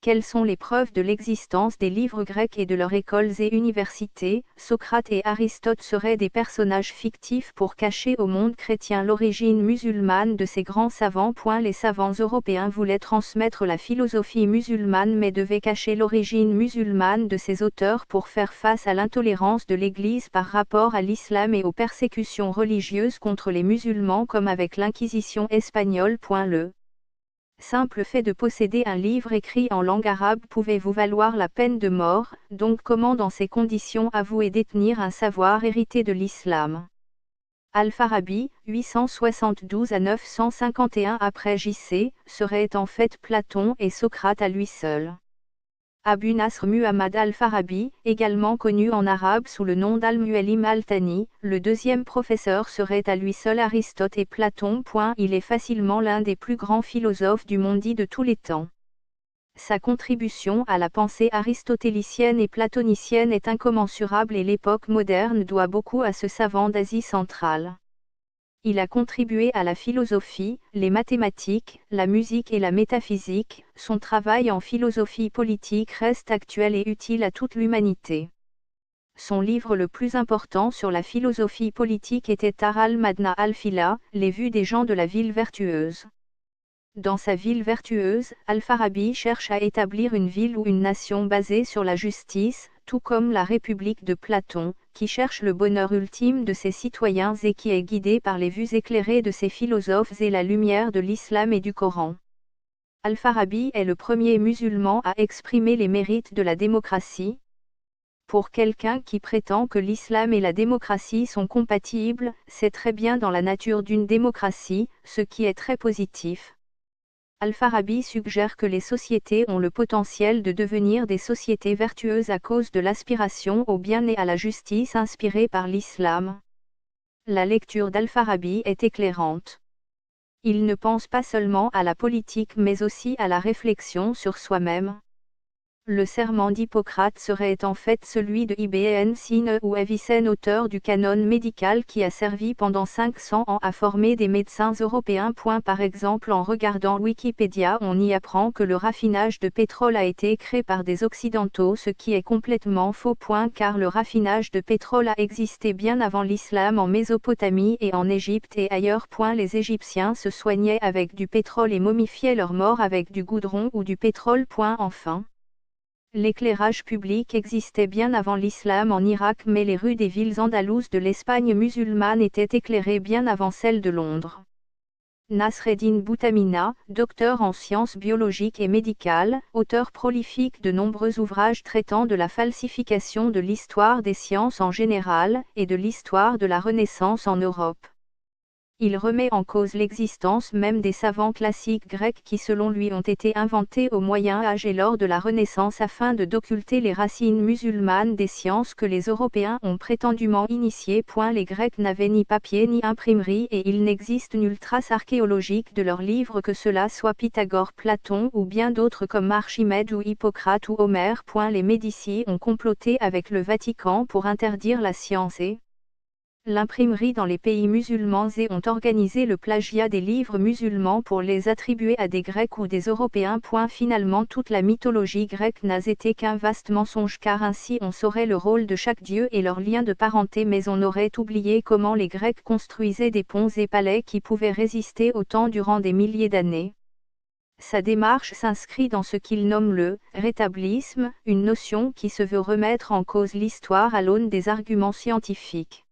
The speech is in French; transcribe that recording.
Quelles sont les preuves de l'existence des livres grecs et de leurs écoles et universités? Socrate et Aristote seraient des personnages fictifs pour cacher au monde chrétien l'origine musulmane de ces grands savants. Les savants européens voulaient transmettre la philosophie musulmane mais devaient cacher l'origine musulmane de ces auteurs pour faire face à l'intolérance de l'Église par rapport à l'islam et aux persécutions religieuses contre les musulmans comme avec l'Inquisition espagnole. Le simple fait de posséder un livre écrit en langue arabe pouvait vous valoir la peine de mort, donc comment dans ces conditions avouer détenir un savoir hérité de l'islam? Al-Farabi, 872 à 951 après J.C., serait en fait Platon et Socrate à lui seul. Abu Nasr Muhammad al-Farabi, également connu en arabe sous le nom d'Al-Muallim al-Thani, le deuxième professeur serait à lui seul Aristote et Platon. Il est facilement l'un des plus grands philosophes du monde de tous les temps. Sa contribution à la pensée aristotélicienne et platonicienne est incommensurable et l'époque moderne doit beaucoup à ce savant d'Asie centrale. Il a contribué à la philosophie, les mathématiques, la musique et la métaphysique. Son travail en philosophie politique reste actuel et utile à toute l'humanité. Son livre le plus important sur la philosophie politique était Tar al-Madna al-Fila, les vues des gens de la ville vertueuse. Dans sa ville vertueuse, Al-Farabi cherche à établir une ville ou une nation basée sur la justice, tout comme la République de Platon, qui cherche le bonheur ultime de ses citoyens et qui est guidée par les vues éclairées de ses philosophes et la lumière de l'islam et du Coran. Al-Farabi est le premier musulman à exprimer les mérites de la démocratie. Pour quelqu'un qui prétend que l'islam et la démocratie sont compatibles, c'est très bien dans la nature d'une démocratie, ce qui est très positif. Al-Farabi suggère que les sociétés ont le potentiel de devenir des sociétés vertueuses à cause de l'aspiration au bien et à la justice inspirée par l'islam. La lecture d'Al-Farabi est éclairante. Il ne pense pas seulement à la politique mais aussi à la réflexion sur soi-même. Le serment d'Hippocrate serait en fait celui de Ibn Sina ou Avicenne, auteur du canon médical qui a servi pendant 500 ans à former des médecins européens. Par exemple, en regardant Wikipédia, on y apprend que le raffinage de pétrole a été créé par des Occidentaux, ce qui est complètement faux. Car le raffinage de pétrole a existé bien avant l'islam en Mésopotamie et en Égypte et ailleurs. Les Égyptiens se soignaient avec du pétrole et momifiaient leurs morts avec du goudron ou du pétrole. Enfin, l'éclairage public existait bien avant l'islam en Irak mais les rues des villes andalouses de l'Espagne musulmane étaient éclairées bien avant celles de Londres. Nasreddin Boutamina, docteur en sciences biologiques et médicales, auteur prolifique de nombreux ouvrages traitant de la falsification de l'histoire des sciences en général, et de l'histoire de la Renaissance en Europe. Il remet en cause l'existence même des savants classiques grecs qui selon lui ont été inventés au Moyen Âge et lors de la Renaissance afin d'occulter les racines musulmanes des sciences que les Européens ont prétendument initiées. Les Grecs n'avaient ni papier ni imprimerie et il n'existe nulle trace archéologique de leurs livres que cela soit Pythagore, Platon ou bien d'autres comme Archimède ou Hippocrate ou Homère. Les Médicis ont comploté avec le Vatican pour interdire la science et l'imprimerie dans les pays musulmans et ont organisé le plagiat des livres musulmans pour les attribuer à des Grecs ou des Européens. Finalement, toute la mythologie grecque n'a été qu'un vaste mensonge car ainsi on saurait le rôle de chaque dieu et leur lien de parenté mais on aurait oublié comment les Grecs construisaient des ponts et palais qui pouvaient résister au temps durant des milliers d'années. Sa démarche s'inscrit dans ce qu'il nomme le « rétablisme », une notion qui se veut remettre en cause l'histoire à l'aune des arguments scientifiques.